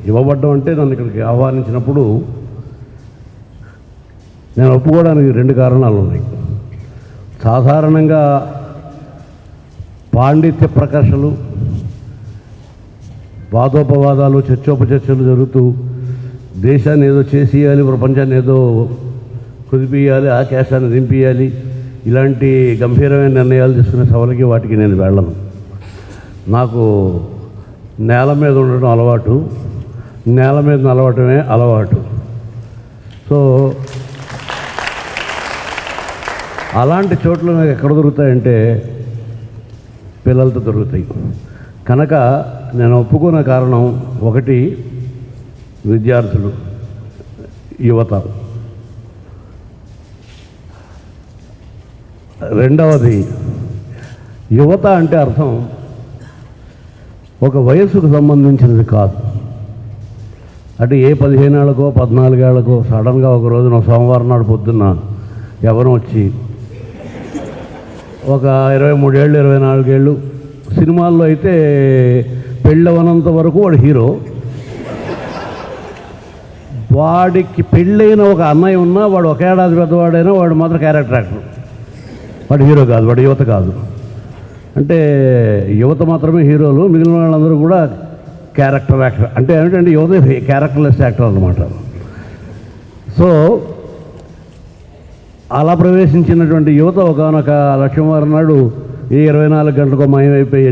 ఇవ్వబడ్డం అంటే నన్ను ఇక్కడికి ఆహ్వానించినప్పుడు నేను ఒప్పుకోవడానికి 2 కారణాలు ఉన్నాయి. సాధారణంగా పాండిత్య ప్రకర్షలు, వాదోపవాదాలు, చర్చోపచర్చలు జరుగుతూ దేశాన్ని ఏదో చేసేయాలి, ప్రపంచాన్ని ఏదో కుదిపియాలి, ఆకాశాన్ని దింపియాలి, ఇలాంటి గంభీరమైన నిర్ణయాలు తీసుకునే సభలకి వాటికి నేను వెళ్ళను. నాకు నేల మీద ఉండడం అలవాటు, నేల మీద నలవటమే అలవాటు. సో అలాంటి చోట్ల నాకు ఎక్కడ దొరుకుతాయంటే పిల్లలతో దొరుకుతాయి. కనుక నేను ఒప్పుకున్న కారణం 1 విద్యార్థులు, యువత. 2వది యువత అంటే అర్థం ఒక వయస్సుకు సంబంధించినది కాదు. అంటే ఏ 15 ఏళ్ళకో 14 ఏళ్ళకో సడన్గా ఒక రోజున సోమవారం నాడు పొద్దున్న ఎవరో వచ్చి ఒక 23 ఏళ్ళు 24 ఏళ్ళు, సినిమాల్లో అయితే పెళ్ళవనంత వరకు వాడు హీరో, వాడికి పెళ్ళైన ఒక అన్నయ్య ఉన్నా వాడు 1 ఏడాది పెద్దవాడైనా వాడు మాత్రం క్యారెక్టర్ యాక్టర్, వాడు హీరో కాదు, వాడు యువత కాదు. అంటే యువత మాత్రమే హీరోలు, మిగిలిన వాళ్ళందరూ కూడా క్యారెక్టర్ యాక్టర్. అంటే ఏమిటంటే యువత క్యారెక్టర్లెస్ యాక్టర్ అన్నమాట. సో అలా ప్రవేశించినటువంటి యువత ఒకనొక లక్ష్మీవారం నాడు ఈ 24 గంటలకు మాయమైపోయే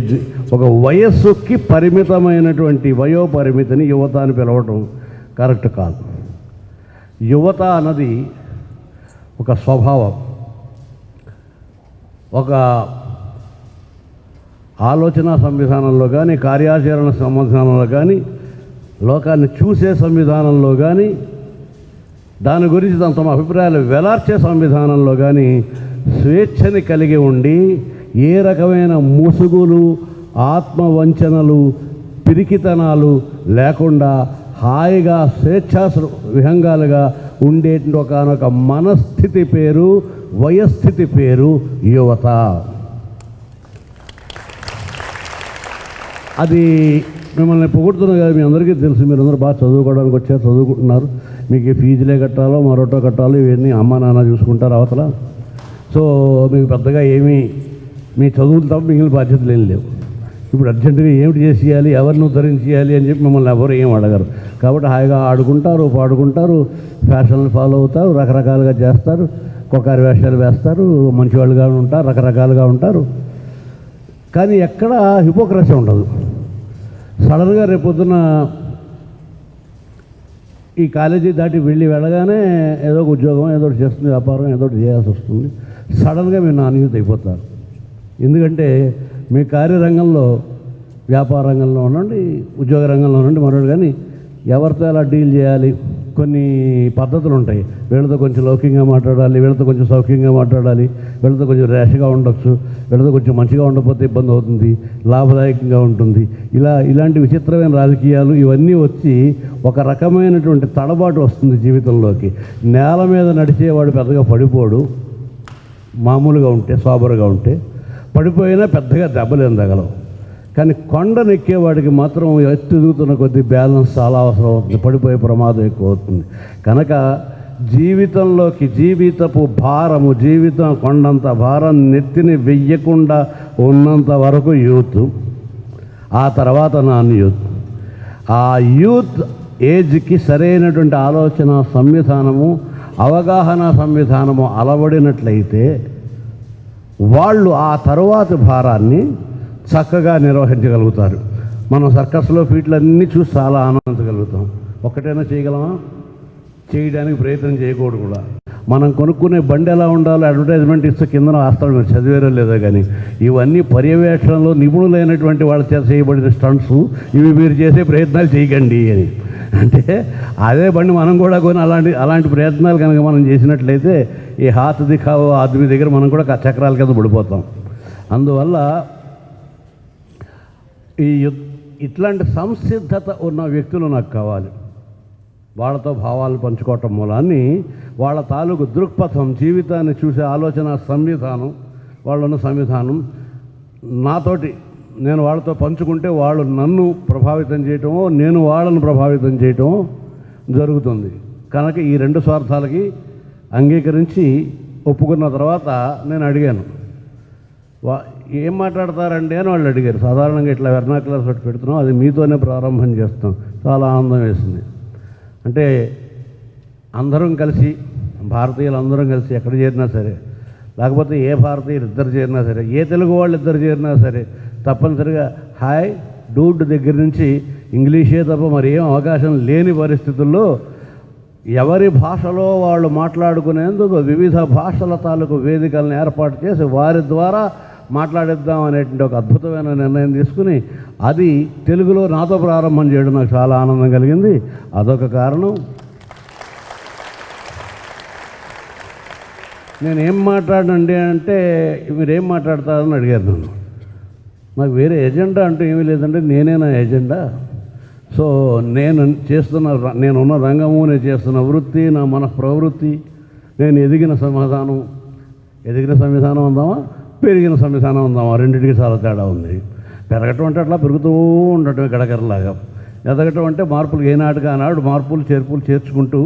ఒక వయస్సుకి పరిమితమైనటువంటి వయోపరిమితిని యువత అని పిలవటం కరెక్ట్ కాదు. యువత అన్నది ఒక స్వభావం, ఒక ఆలోచన సంవిధానంలో కానీ, కార్యాచరణ సంవిధానంలో కానీ, లోకాన్ని చూసే సంవిధానంలో కానీ, దాని గురించి తమ అభిప్రాయాలు వెలార్చే సంవిధానంలో కానీ స్వేచ్ఛని కలిగి ఉండి ఏ రకమైన ముసుగులు, ఆత్మవంచనలు, పిరికితనాలు లేకుండా హాయిగా స్వేచ్ఛా విహంగాలుగా ఉండేటువంటి ఒకనొక మనస్థితి పేరు, వయస్థితి పేరు యువత. అది మిమ్మల్ని పొగుడుతున్నా కదా, మీ అందరికీ తెలుసు, మీరందరూ బాగా చదువుకోవడానికి వచ్చారు, చదువుకుంటున్నారు. మీకు ఫీజులే కట్టాలో మరోటో కట్టాలో ఇవన్నీ అమ్మ నాన్న చూసుకుంటారు అవతల. సో మీకు పెద్దగా ఏమీ మీ చదువులు తప్ప మిగిలిన బాధ్యతలు ఏం లేవు. ఇప్పుడు అర్జెంటుగా ఏమిటి చేసేయాలి, ఎవరిని ఉద్ధరించేయాలి అని చెప్పి మిమ్మల్ని ఎవరు ఏం అడగరు. కాబట్టి హాయిగా ఆడుకుంటారు, పాడుకుంటారు, ఫ్యాషన్లు ఫాలో అవుతారు, రకరకాలుగా చేస్తారు, కొకారి వేషాలు వేస్తారు, మంచివాళ్ళుగా ఉంటారు, రకరకాలుగా ఉంటారు. కానీ ఎక్కడ హిపోక్రసీ ఉండదు. సడన్గా రేపొద్దున ఈ కాలేజీ దాటి వెళ్ళగానే ఏదో ఒక ఉద్యోగం, ఏదో ఒకటి చేస్తుంది, వ్యాపారం ఏదో ఒకటి చేయాల్సి వస్తుంది. సడన్గా మీరు నాణ్యత అయిపోతారు. ఎందుకంటే మీ కార్యరంగంలో, వ్యాపార రంగంలో ఉండండి, ఉద్యోగ రంగంలో ఉండండి, మరొకటి, కానీ ఎవరితో ఎలా డీల్ చేయాలి, కొన్ని పద్ధతులు ఉంటాయి. వీళ్ళతో కొంచెం లౌకికంగా మాట్లాడాలి, వీళ్ళతో కొంచెం సౌఖ్యంగా మాట్లాడాలి, వీళ్ళతో కొంచెం ర్యాష్గా ఉండొచ్చు, వీళ్ళతో కొంచెం మంచిగా ఉండకపోతే ఇబ్బంది అవుతుంది, లాభదాయకంగా ఉంటుంది. ఇలాంటి విచిత్రమైన రాజకీయాలు ఇవన్నీ వచ్చి ఒక రకమైనటువంటి తడబాటు వస్తుంది జీవితంలోకి. నేల మీద నడిచేవాడు పెద్దగా పడిపోడు, మామూలుగా ఉంటే, సోబరుగా ఉంటే. పడిపోయినా పెద్దగా దెబ్బలేం తగలవు. కానీ కొండనెక్కేవాడికి మాత్రం ఎత్తుదుగుతున్న కొద్ది బ్యాలెన్స్ చాలా అవసరం అవుతుంది, పడిపోయే ప్రమాదం ఎక్కువ అవుతుంది. కనుక జీవితంలోకి జీవితపు భారము, జీవితం కొండంత భారం నెత్తిని వెయ్యకుండా ఉన్నంత వరకు యూత్, ఆ తర్వాత నాన్ యూత్. ఆ యూత్ ఏజ్కి సరైనటువంటి ఆలోచన సంవిధానము, అవగాహన సంవిధానము అలవడినట్లయితే వాళ్ళు ఆ తరువాతి భారాన్ని చక్కగా నిర్వహించగలుగుతారు. మనం సర్కస్లో ఫీట్లన్నీ చూసి చాలా ఆనందించగలుగుతాం. ఒక్కటైనా చేయగలమా? చేయడానికి ప్రయత్నం చేయకూడదు కూడా. మనం కొనుక్కునే బండి ఎలా ఉండాలో అడ్వర్టైజ్మెంట్ ఇస్తే కింద రాస్తాడు, మీరు చదివేరో లేదో. కానీ ఇవన్నీ పర్యవేక్షణలో నిపుణులైనటువంటి వాళ్ళ చేత చేయబడిన స్టంట్స్, ఇవి మీరు చేసే ప్రయత్నాలు చేయకండి అని. అంటే అదే బండి మనం కూడా కొని అలాంటి ప్రయత్నాలు కనుక మనం చేసినట్లయితే ఈ హాత్ దిఖావో ఆద్మీ దగ్గర మనం కూడా చక్రాల కింద పడిపోతాం. అందువల్ల ఇట్లాంటి సంసిద్ధత ఉన్న వ్యక్తులు నాకు కావాలి. వాళ్ళతో భావాలు పంచుకోవటం మూలాన్ని వాళ్ళ తాలూకు దృక్పథం, జీవితాన్ని చూసే ఆలోచన సంవిధానం, వాళ్ళున్న సంవిధానం నాతోటి నేను వాళ్ళతో పంచుకుంటే వాళ్ళు నన్ను ప్రభావితం చేయటమో నేను వాళ్ళను ప్రభావితం చేయటమో జరుగుతుంది. కనుక ఈ రెండు స్వార్థాలకి అంగీకరించి ఒప్పుకున్న తర్వాత నేను అడిగాను, ఏం మాట్లాడతారండి అని వాళ్ళు అడిగారు. సాధారణంగా ఇట్లా వెర్నాక్యులర్స్ ఒకటి పెడుతున్నాం, అది మీతోనే ప్రారంభం చేస్తాం. చాలా ఆనందం వేసింది. అంటే అందరం కలిసి, భారతీయులు అందరం కలిసి ఎక్కడ చేరినా సరే, లేకపోతే ఏ భారతీయులు ఇద్దరు చేరినా సరే, ఏ తెలుగు వాళ్ళు ఇద్దరు చేరినా సరే, తప్పనిసరిగా హాయ్ డూడ్ దగ్గర నుంచి ఇంగ్లీషే తప్ప మరి ఏం అవకాశం లేని పరిస్థితుల్లో ఎవరి భాషలో వాళ్ళు మాట్లాడుకునేందుకు వివిధ భాషల తాలూకు వేదికలను ఏర్పాటు చేసి వారి ద్వారా మాట్లాడిద్దాం అనేటువంటి ఒక అద్భుతమైన నిర్ణయం తీసుకుని అది తెలుగులో నాతో ప్రారంభం చేయడం నాకు చాలా ఆనందం కలిగింది. అదొక కారణం. నేనేం మాట్లాడనండి అంటే మీరేం మాట్లాడతారని అడిగారు నన్ను. నాకు వేరే ఎజెండా అంటూ ఏమీ లేదంటే నేనే నా ఎజెండా. సో నేనున్న రంగము, నేను చేస్తున్న వృత్తి, నా మన ప్రవృత్తి, నేను ఎదిగిన సంవిధానం అందామా, పెరిగిన సంవిధానం అందామా, రెండింటికి చాలా తేడా ఉంది. పెరగటం అంటే అట్లా పెరుగుతూ ఉండటం గడగరలాగా, ఎదగటం అంటే మార్పులు ఏనాటికి ఆనాడు మార్పులు చేర్పులు చేర్చుకుంటూ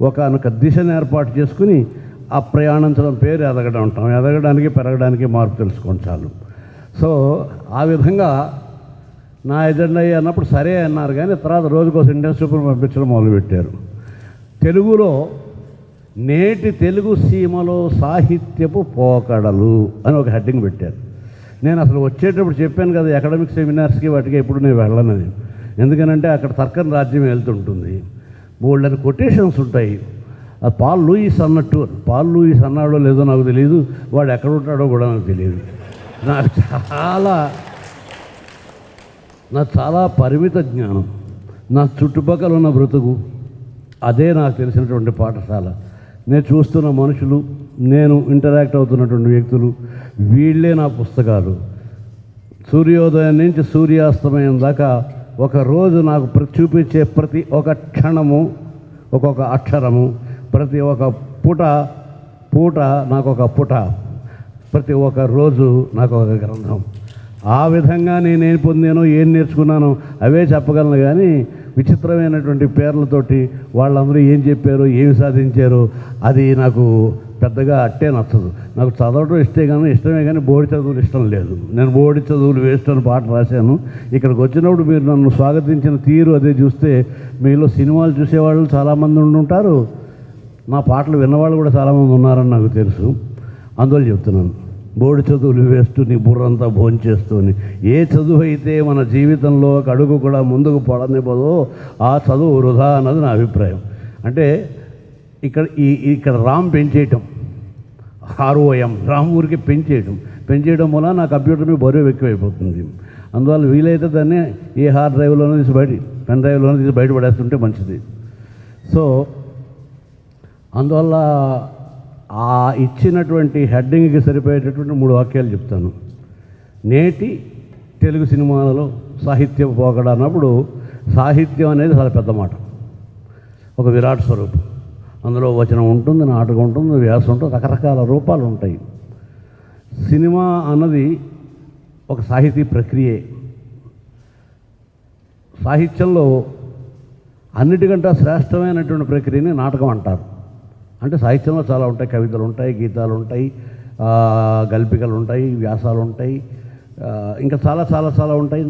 ఒక దిశను ఏర్పాటు చేసుకుని ఆ ప్రయాణించడం పేరు ఎదగడం అంటాం. ఎదగడానికి పెరగడానికి మార్పు తెలుసుకోండి చాలు. సో ఆ విధంగా నా ఎజెండా అన్నప్పుడు సరే అన్నారు. కానీ తర్వాత రోజుకో సెంటెన్స్ చొప్పున పంపించడం మొదలుపెట్టారు. తెలుగులో నేటి తెలుగు సీమలో సాహిత్యపు పోకడలు అని ఒక హెడ్డింగ్ పెట్టారు. నేను అసలు వచ్చేటప్పుడు చెప్పాను కదా, అకాడమిక్ సెమినార్స్కి వాటికి ఎప్పుడు నేను వెళ్ళనని. ఎందుకనంటే అక్కడ తర్కన్ రాజ్యం వెళ్తుంటుంది, బోల్డని కొటేషన్స్ ఉంటాయి. అది పాల్ లూయిస్ అన్నట్టు, పాల్ లూయిస్ అన్నాడో లేదో నాకు తెలియదు, వాడు ఎక్కడ ఉంటాడో కూడా నాకు తెలియదు. నాకు చాలా పరిమిత జ్ఞానం, నా చుట్టుపక్కల ఉన్న బ్రతుకు అదే నాకు తెలిసినటువంటి పాఠశాల. నేను చూస్తున్న మనుషులు, నేను ఇంటరాక్ట్ అవుతున్నటువంటి వ్యక్తులు, వీళ్ళే నా పుస్తకాలు. సూర్యోదయం నుంచి సూర్యాస్తమయం దాకా ఒకరోజు నాకు చూపించే ప్రతి ఒక్క క్షణము, ఒక్కొక్క అక్షరము, ప్రతి ఒక్క పూట నాకు ఒక పుట, ప్రతి ఒక్క రోజు నాకు ఒక గ్రంథం. ఆ విధంగా నేనేం పొందానో ఏం నేర్చుకున్నానో అవే చెప్పగలను. కానీ విచిత్రమైనటువంటి పేర్లతోటి వాళ్ళందరూ ఏం చెప్పారో ఏమి సాధించారో అది నాకు పెద్దగా అట్టే నచ్చదు. నాకు చదవడం ఇష్టమే కానీ బోర్డు చదువులు ఇష్టం లేదు. నేను బోర్డు చదువులు వేస్ట్ అని పాట రాశాను. ఇక్కడికి వచ్చినప్పుడు మీరు నన్ను స్వాగతించిన తీరు అదే చూస్తే మీలో సినిమాలు చూసేవాళ్ళు చాలామంది ఉండుంటారు, నా పాటలు విన్నవాళ్ళు కూడా చాలామంది ఉన్నారని నాకు తెలుసు. అందువల్ల చెప్తున్నాను, బోర్డు చదువులు వేస్తూ నీ బుర్రంతా భోంచేస్తూని. ఏ చదువు అయితే మన జీవితంలో ఒక అడుగు కూడా ముందుకు పడనివ్వదో ఆ చదువు వృధా అన్నది నా అభిప్రాయం. అంటే ఇక్కడ రామ్ పెంచేయటం, ROM రామ్ ఊరికి పెంచేయడం వల్ల నా కంప్యూటర్ మీద బరువు ఎక్కువైపోతుంది. అందువల్ల వీలైతే దాన్ని ఏ హార్డ్ డ్రైవ్లోనే తీసి పెన్ డ్రైవ్లోనే తీసి బయటపడేస్తుంటే మంచిది. సో అందువల్ల ఆ ఇచ్చినటువంటి హెడ్డింగ్కి సరిపోయేటటువంటి 3 వాక్యాలు చెప్తాను. నేటి తెలుగు సినిమాలలో సాహిత్యం పోకడ అన్నప్పుడు సాహిత్యం అనేది చాలా పెద్ద మాట, ఒక విరాట్ స్వరూపం. అందులో వచనం ఉంటుంది, నాటకం ఉంటుంది, వ్యాసం ఉంటుంది, రకరకాల రూపాలు ఉంటాయి. సినిమా అన్నది ఒక సాహితీ ప్రక్రియే. సాహిత్యంలో అన్నిటికంటే శ్రేష్టమైనటువంటి ప్రక్రియని నాటకం అంటారు. అంటే సాహిత్యంలో చాలా ఉంటాయి, కవితలు ఉంటాయి, గీతాలు ఉంటాయి, గల్పికలు ఉంటాయి, వ్యాసాలు ఉంటాయి, ఇంకా చాలా చాలా చాలా ఉంటాయి,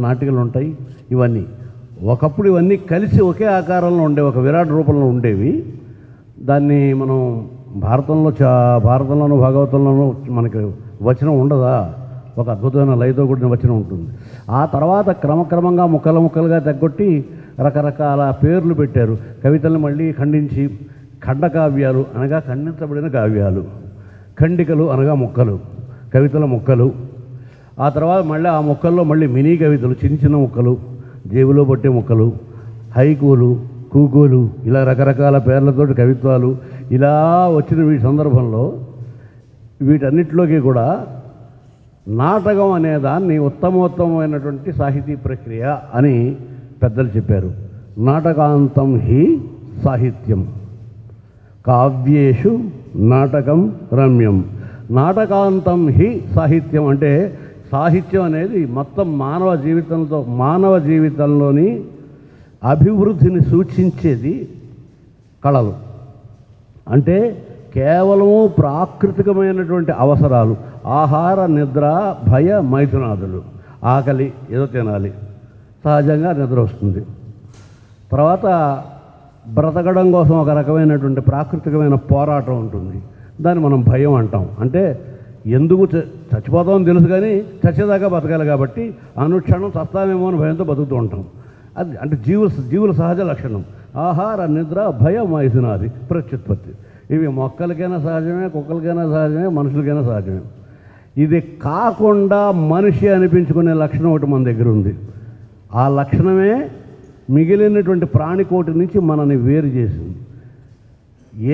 నాటికలు ఉంటాయి. ఇవన్నీ ఒకప్పుడు ఇవన్నీ కలిసి ఒకే ఆకారంలో ఉండే ఒక విరాట్ రూపంలో ఉండేవి. దాన్ని మనం భారతంలోనూ భాగవతంలోనూ మనకి వచనం ఉండదా, ఒక అద్భుతమైన లయతో కూడిన వచనం ఉంటుంది. ఆ తర్వాత క్రమక్రమంగా ముక్కలుగా తగ్గొట్టి రకరకాల పేర్లు పెట్టారు. కవితలను మళ్ళీ ఖండించి ఖండకావ్యాలు అనగా ఖండించబడిన కావ్యాలు, ఖండికలు అనగా ముక్కలు, కవితల ముక్కలు. ఆ తర్వాత మళ్ళీ ఆ ముక్కల్లో మళ్ళీ మినీ కవితలు, చిన్న ముక్కలు, జేబులో పట్టే ముక్కలు, హైకూలు, కూకూలు, ఇలా రకరకాల పేర్లతోటి కవిత్వాలు ఇలా వచ్చిన వీటి సందర్భంలో వీటన్నిటిలోకి కూడా నాటకం అనే దాన్ని ఉత్తమోత్తమైనటువంటి సాహితీ ప్రక్రియ అని పెద్దలు చెప్పారు. నాటకాంతం హి సాహిత్యం, కావ్యేషు నాటకం రమ్యం. నాటకాంతం హి సాహిత్యం అంటే సాహిత్యం అనేది మొత్తం మానవ జీవితంలోని అభివృద్ధిని సూచించేది కళలు. అంటే కేవలము ప్రాకృతికమైనటువంటి అవసరాలు, ఆహార, నిద్ర, భయ, మైథునాదులు. ఆకలి, ఏదో తినాలి, సహజంగా నిద్ర వస్తుంది. తర్వాత బ్రతకడం కోసం ఒక రకమైనటువంటి ప్రాకృతికమైన పోరాటం ఉంటుంది, దాన్ని మనం భయం అంటాం. అంటే ఎందుకు చచ్చిపోతామని తెలుసు కానీ చచ్చేదాకా బతకాలి కాబట్టి అనుక్షణం చస్తామేమో అని భయంతో బతుకుతూ ఉంటాం. అది అంటే జీవుల సహజ లక్షణం. ఆహార, నిద్ర, భయ, మైథునాది ప్రత్యుత్పత్తి. ఇవి మొక్కలకైనా సహజమే, కుక్కలకైనా సహజమే, మనుషులకైనా సహజమే. ఇది కాకుండా మనిషి అనిపించుకునే లక్షణం ఒకటి మన దగ్గర ఉంది. ఆ లక్షణమే మిగిలినటువంటి ప్రాణికోటి నుంచి మనని వేరు చేసింది.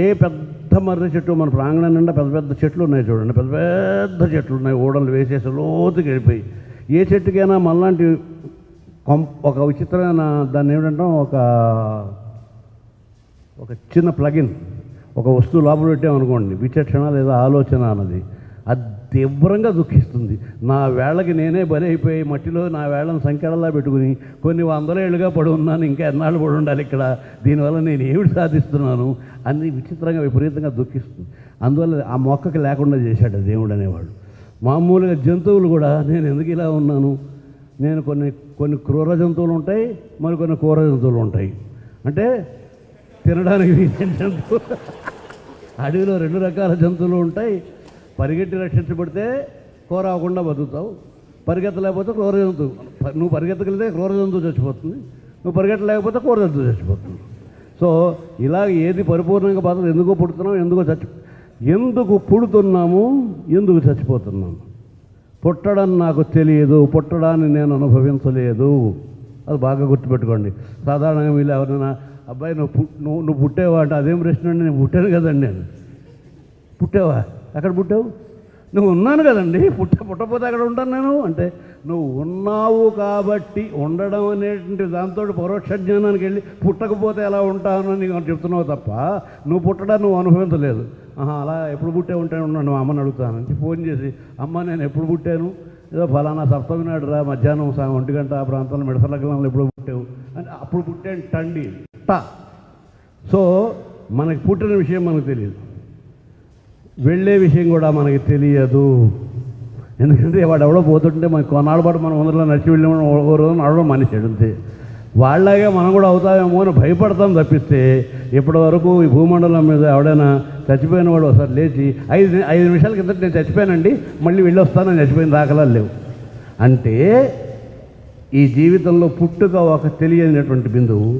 ఏ పెద్ద మర్రి చెట్టు, మన ప్రాంగణం నిండా పెద్ద పెద్ద చెట్లు ఉన్నాయి చూడండి, పెద్ద పెద్ద చెట్లు ఉన్నాయి, ఓడలు వేసేసి లోతుకి వెళ్ళిపోయి. ఏ చెట్టుకైనా మనలాంటి ఒక విచిత్రమైన దాన్ని ఏమిటంటాం, ఒక చిన్న ప్లగిన్, ఒక వస్తువు లోపల పెట్టామనుకోండి, విచక్షణ లేదా ఆలోచన అన్నది అది తీవ్రంగా దుఃఖిస్తుంది. నా వేళ్ళకి నేనే బలి అయిపోయి మట్టిలో నా వేళ్ళను సంఖ్యలా పెట్టుకుని కొన్ని 100 ఏళ్ళుగా పడి ఉన్నాను, ఇంకా ఎన్నాళ్ళు పడి ఉండాలి ఇక్కడ, దీనివల్ల నేను ఏమిటి సాధిస్తున్నాను అని విచిత్రంగా విపరీతంగా దుఃఖిస్తుంది. అందువల్ల ఆ మొక్కకి లేకుండా చేశాడు దేవుడు అనేవాడు. మామూలుగా జంతువులు కూడా నేను ఎందుకు ఇలా ఉన్నాను, నేను కొన్ని క్రూర జంతువులు ఉంటాయి, మరికొన్ని క్రూర జంతువులు ఉంటాయి. అంటే తినడానికి జంతువు, అడవిలో 2 రకాల జంతువులు ఉంటాయి. పరిగెట్టి రక్షించబడితే కూర అవ్వకుండా బతుకుతావు, పరిగెత్తలేకపోతే క్రూర జంతువు. నువ్వు పరిగెత్తగలిగితే క్రూర జంతువు చచ్చిపోతుంది, నువ్వు పరిగెత్తలేకపోతే క్రూర జంతువు చచ్చిపోతుంది. సో ఇలా ఏది పరిపూర్ణంగా బతకదు. ఎందుకు పుడుతున్నాం, ఎందుకు పుడుతున్నాము, ఎందుకు చచ్చిపోతున్నాము. పుట్టడం నాకు తెలియదు, పుట్టడాన్ని నేను అనుభవించలేదు. అది బాగా గుర్తుపెట్టుకోండి. సాధారణంగా వీళ్ళు ఎవరైనా అబ్బాయి నువ్వు పుట్టేవా అంటే అదేం ప్రశ్న అండి, నేను పుట్టాను కదండి. నేను పుట్టావా, ఎక్కడ పుట్టావు, నువ్వు ఉన్నాను కదండి, పుట్టకపోతే ఎక్కడ ఉంటాను నేను అంటే, నువ్వు ఉన్నావు కాబట్టి ఉండడం అనేటువంటి దాంతో పరోక్ష జ్ఞానానికి వెళ్ళి పుట్టకపోతే ఎలా ఉంటాను అని నీకు చెప్తున్నావు తప్ప నువ్వు పుట్టడాన్ని నువ్వు అనుభవించలేదు. అలా ఎప్పుడు పుట్టే ఉంటాను ఉన్నాను, మా అమ్మని అడుగుతాను. ఫోన్ చేసి, అమ్మ నేను ఎప్పుడు పుట్టాను, ఏదో ఫలానా సప్తమి నాడు రా, మధ్యాహ్నం 1 గంట ఆ ప్రాంతంలో మిడసలగ్నంలో ఎప్పుడు పుట్టావు అంటే అప్పుడు పుట్టాను టండి టా. సో మనకి పుట్టిన విషయం మనకు తెలియదు, వెళ్ళే విషయం కూడా మనకి తెలియదు. ఎందుకంటే వాడు ఎవడో పోతుంటే మనకి కొన్నాళ్ళ పాటు మనం వందలో నడిచి వెళ్ళి ఓ రోజు నడవడం మనిషి అంతే. వాళ్ళలాగే మనం కూడా అవుతామేమో అని భయపడతాం తప్పిస్తే ఇప్పటి వరకు ఈ భూమండలం మీద ఎవడైనా చచ్చిపోయిన వాడు ఒకసారి లేచి 5 నిమిషాల కింద నేను చచ్చిపోయానండి, మళ్ళీ వెళ్ళొస్తానని చచ్చిపోయిన దాఖలాలు లేవు. అంటే ఈ జీవితంలో పుట్టుక ఒక తెలియనటువంటి బిందువు,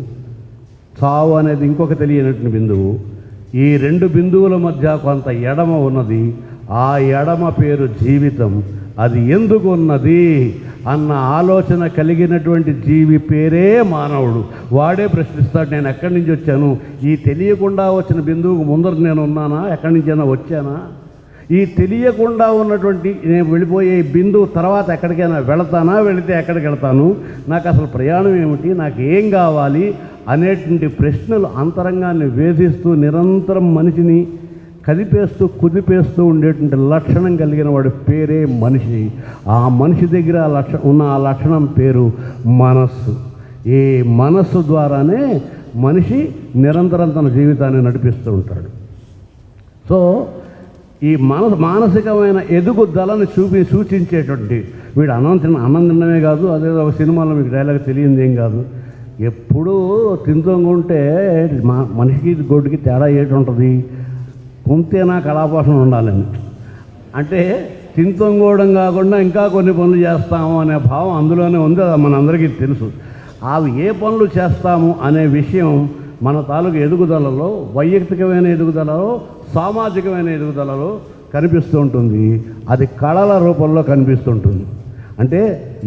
చావు అనేది ఇంకొక తెలియనటువంటి బిందువు. ఈ 2 బిందువుల మధ్య కొంత ఎడమ ఉన్నది. ఆ ఎడమ పేరు జీవితం. అది ఎందుకు ఉన్నది అన్న ఆలోచన కలిగినటువంటి జీవి పేరే మానవుడు. వాడే ప్రశ్నిస్తాడు, నేను ఎక్కడి నుంచి వచ్చాను, ఈ తెలియకుండా వచ్చిన బిందువుకు ముందర నేను ఉన్నానా, ఎక్కడి నుంచైనా వచ్చానా, ఈ తెలియకుండా ఉన్నటువంటి నేను వెళ్ళిపోయే బిందువు తర్వాత ఎక్కడికైనా వెళతానా, వెళితే ఎక్కడికి వెళతాను, నాకు అసలు ప్రయాణం ఏమిటి, నాకు ఏం కావాలి అనేటువంటి ప్రశ్నలు అంతరంగాన్ని వేధిస్తూ నిరంతరం మనిషిని కదిపేస్తూ కుదిపేస్తూ ఉండేటువంటి లక్షణం కలిగిన వాడి పేరే మనిషి. ఆ మనిషి దగ్గర ఉన్న ఆ లక్షణం పేరు మనస్సు. ఈ మనస్సు ద్వారానే మనిషి నిరంతరం తన జీవితాన్ని నడిపిస్తూ ఉంటాడు. సో ఈ మానసికమైన ఎదుగుదలని సూచించేటువంటి వీడు అన్నం తినడమే కాదు, అదే ఒక సినిమాలో మీకు డైలాగ్ తెలియంది ఏం కాదు, ఎప్పుడూ తింటుంటే మనిషికి గొడ్డుకి తేడా ఏంటి ఉంటుంది, కుంతేనా కళాపోషణ ఉండాలని. అంటే తింతోంగోవడం కాకుండా ఇంకా కొన్ని పనులు చేస్తాము అనే భావం అందులోనే ఉంది, అది మనందరికీ తెలుసు. అవి ఏ పనులు చేస్తాము అనే విషయం మన తాలూకు ఎదుగుదలలో, వైయక్తికమైన ఎదుగుదలలో, సామాజికమైన ఎదుగుదలలో కనిపిస్తూ ఉంటుంది. అది కళల రూపంలో కనిపిస్తుంటుంది. అంటే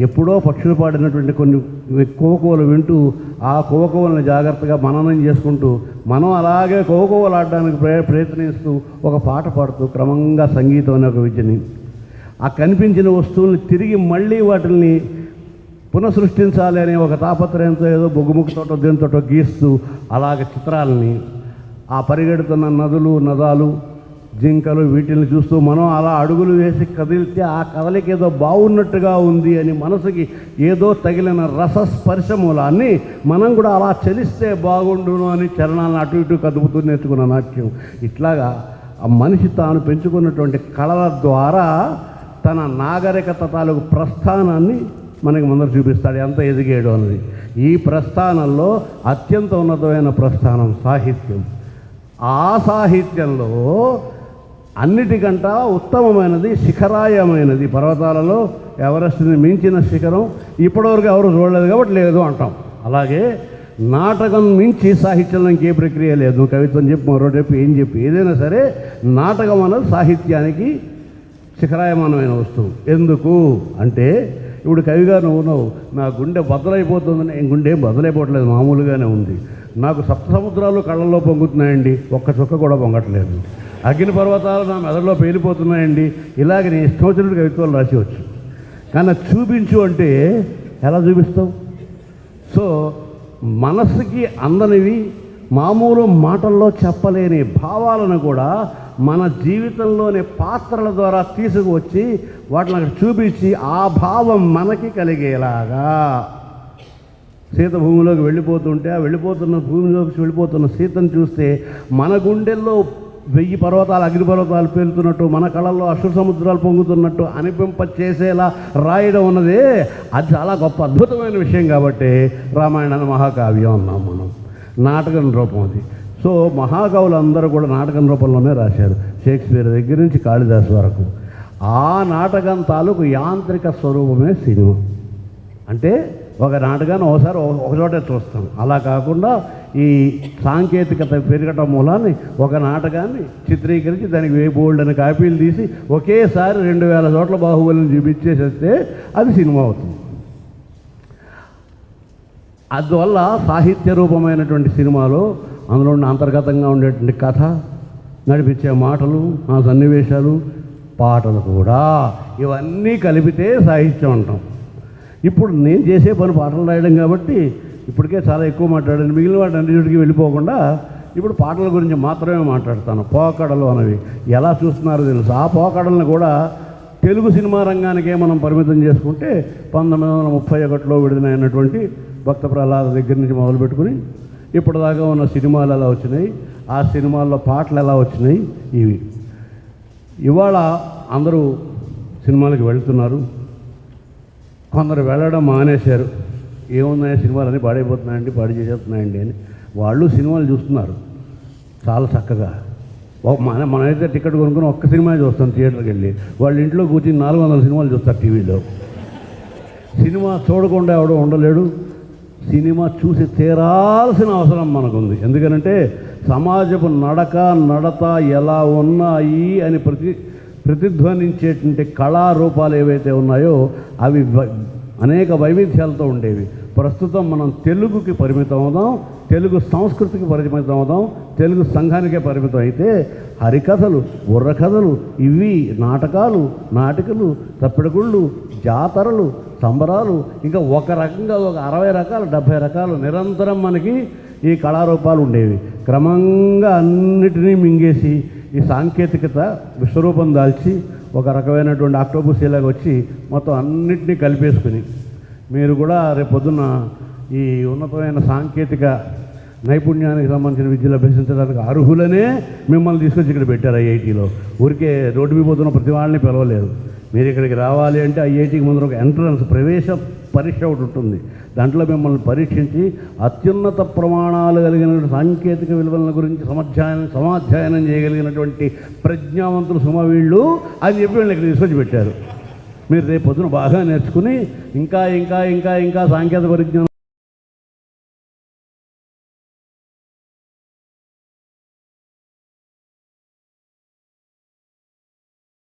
ఎప్పుడో పక్షులు పాడినటువంటి కొన్ని కోకోలు వింటూ ఆ కోకోలను జాగ్రత్తగా మననం చేసుకుంటూ మనం అలాగే కోకోలు ఆడడానికి ప్రయత్నిస్తూ ఒక పాట పాడుతూ క్రమంగా సంగీతం అనే ఒక విద్యని, ఆ కనిపించిన వస్తువుల్ని తిరిగి మళ్ళీ వాటిని పునఃసృష్టించాలి అనే ఒక తాపత్రయంతో ఏదో బొగ్గుముక్కతోటో దేనితోటో గీస్తూ అలాగ చిత్రాలని, ఆ పరిగెడుతున్న నదులు, నదాలు, జింకలు వీటిని చూస్తూ మనం అలా అడుగులు వేసి కదిలితే ఆ కదలిక ఏదో బాగున్నట్టుగా ఉంది అని మనసుకి ఏదో తగిలిన రసస్పర్శ మూలాన్ని మనం కూడా అలా చలిస్తే బాగుండును అని చరణాలను అటు ఇటు కదుపుతూ నేర్చుకున్న నాట్యం. ఇట్లాగా ఆ మనిషి తాను పెంచుకున్నటువంటి కళల ద్వారా తన నాగరికత తాలూకు ప్రస్థానాన్ని మనకి ముందర చూపిస్తాడు, ఎంత ఎదిగాడు అన్నది. ఈ ప్రస్థానంలో అత్యంత ఉన్నతమైన ప్రస్థానం సాహిత్యం. ఆ సాహిత్యంలో అన్నిటికంట ఉత్తమమైనది, శిఖరాయమైనది, పర్వతాలలో ఎవరెస్ట్ని మించిన శిఖరం ఇప్పటివరకు ఎవరు చూడలేదు కాబట్టి లేదు అంటాం. అలాగే నాటకం మించి సాహిత్యంలో ఇంకే ప్రక్రియ లేదు. కవిత్వం చెప్పి మరో చెప్పి ఏం చెప్పి ఏదైనా సరే నాటకం అన్నది సాహిత్యానికి శిఖరాయమానమైన వస్తువు. ఎందుకు అంటే ఇప్పుడు కవిగా నువ్వు నా గుండె బద్దలైపోతుందని, గుండె ఏం బద్దలైపోవట్లేదు, మామూలుగానే ఉంది. నాకు సప్త సముద్రాలు కళ్ళల్లో పొంగుతున్నాయండి, ఒక్క చుక్క కూడా పొంగట్లేదు. అగ్ని పర్వతాలు నా మెదడులో పేలిపోతున్నాయండి. ఇలాగ నీ ఇష్టం వచ్చినట్టు కవిత్వాలు రాసివచ్చు. కానీ చూపించు అంటే ఎలా చూపిస్తావు? సో మనసుకి అందనివి, మామూలు మాటల్లో చెప్పలేని భావాలను కూడా మన జీవితంలోని పాత్రల ద్వారా తీసుకువచ్చి వాటిని అక్కడ చూపించి ఆ భావం మనకి కలిగేలాగా. సీత భూమిలోకి వెళ్ళిపోతుంటే ఆ వెళ్ళిపోతున్న భూమిలోకి వెళ్ళిపోతున్న సీతను చూస్తే మన గుండెల్లో 1000 పర్వతాలు, అగ్ని పర్వతాలు పేలుతున్నట్టు, మన కళల్లో అశ్రు సముద్రాలు పొంగుతున్నట్టు అనిపింప చేసేలా రాయడం ఉన్నదే అది చాలా గొప్ప అద్భుతమైన విషయం. కాబట్టి రామాయణాన్ని మహాకావ్యం అన్నాం మనం. నాటకం రూపం అది. సో మహాకవులు అందరూ కూడా నాటకం రూపంలోనే రాశారు, షేక్స్పియర్ దగ్గర నుంచి కాళిదాసు వరకు. ఆ నాటకం తాలూకు యాంత్రిక స్వరూపమే సినిమా. అంటే ఒక నాటకాన్ని ఒకసారి ఒకచోటే చూస్తాం. అలా కాకుండా ఈ సాంకేతికత పెరగటం మూలాన్ని ఒక నాటకాన్ని చిత్రీకరించి దానికి బోల్డ్ అని కాపీలు తీసి ఒకేసారి 2000 చోట్ల బాహుబలిని చూపించేసేస్తే అది సినిమా అవుతుంది. అందువల్ల సాహిత్య రూపమైనటువంటి సినిమాలో అందులో అంతర్గతంగా ఉండేటువంటి కథ, నడిపించే మాటలు, ఆ సన్నివేశాలు, పాటలు కూడా ఇవన్నీ కలిపితే సాహిత్యం అంటాం. ఇప్పుడు నేను చేసే పని పాటలు రాయడం కాబట్టి ఇప్పటికే చాలా ఎక్కువ మాట్లాడాను. మిగిలిన వాటి అన్నిటికి వెళ్ళిపోకుండా ఇప్పుడు పాటల గురించి మాత్రమే మాట్లాడతాను. పోకడలు అనేవి ఎలా చూస్తున్నారో తెలుసు. ఆ పోకడలను కూడా తెలుగు సినిమా రంగానికే మనం పరిమితం చేసుకుంటే 1931లో విడుదలైనటువంటి భక్త ప్రహ్లాద దగ్గర నుంచి మొదలుపెట్టుకుని ఇప్పటిదాకా ఉన్న సినిమాలు ఎలా వచ్చినాయి, ఆ సినిమాల్లో పాటలు ఎలా వచ్చినాయి, ఇవి. ఇవాళ అందరూ సినిమాలకు వెళ్తున్నారు, కొందరు వెళ్ళడం మానేశారు. ఏమున్నాయో సినిమాలన్నీ పాడైపోతున్నాయండి, పాడు చేసేస్తున్నాయండి అని. వాళ్ళు సినిమాలు చూస్తున్నారు చాలా చక్కగా. మనమైతే టికెట్ కొనుక్కొని ఒక్క సినిమా చూస్తాం థియేటర్కి వెళ్ళి. వాళ్ళ ఇంట్లో కూర్చొని 400 సినిమాలు చూస్తారు టీవీలో. సినిమా చూడకుండా ఎవడో ఉండలేడు. సినిమా చూసి తీరాల్సిన అవసరం మనకుంది. ఎందుకనంటే సమాజపు నడత ఎలా ఉన్నాయి అని ప్రతిధ్వనించేటువంటి కళారూపాలు ఏవైతే ఉన్నాయో అవి అనేక వైవిధ్యాలతో ఉండేవి. ప్రస్తుతం మనం తెలుగుకి పరిమితం అవుదాం, తెలుగు సంస్కృతికి పరిమితం అవుదాం, తెలుగు సంఘానికే పరిమితం అయితే హరికథలు, బుర్రకథలు, ఇవి నాటకాలు, నాటికలు, తప్పిడగుళ్ళు, జాతరలు, సంబరాలు, ఇంకా ఒక రకంగా ఒక 60 రకాలు 70 రకాలు నిరంతరం మనకి ఈ కళారూపాలు ఉండేవి. క్రమంగా అన్నిటినీ మింగేసి ఈ సాంకేతికత విశ్వరూపం దాల్చి ఒక రకమైనటువంటి ఆక్టోపస్ ఇలాగ వచ్చి మొత్తం అన్నిటినీ కలిపేసుకుని మీరు కూడా రేపొద్దున ఈ ఉన్నతమైన సాంకేతిక నైపుణ్యానికి సంబంధించిన విద్యలు అభ్యసించడానికి అర్హులనే మిమ్మల్ని తీసుకొచ్చి ఇక్కడ పెట్టారు ఐఐటీలో. ఊరికే రోడ్డు మీద పోతున్న ప్రతి వాళ్ళని పిలవలేదు. మీరు ఇక్కడికి రావాలి అంటే ఐఐటీకి ముందు ఒక ఎంట్రన్స్ ప్రవేశ పరీక్ష ఒకటి ఉంటుంది. దాంట్లో మిమ్మల్ని పరీక్షించి అత్యున్నత ప్రమాణాలు కలిగిన సాంకేతిక విలువల గురించి సమాధ్యాయనం చేయగలిగినటువంటి ప్రజ్ఞావంతులు సుమ వీళ్ళు అని చెప్పి వీళ్ళని ఇక్కడ తీసుకొచ్చి పెట్టారు. మీరు రేపు పొద్దున బాగా నేర్చుకుని ఇంకా ఇంకా ఇంకా ఇంకా సాంకేతిక పరిజ్ఞానం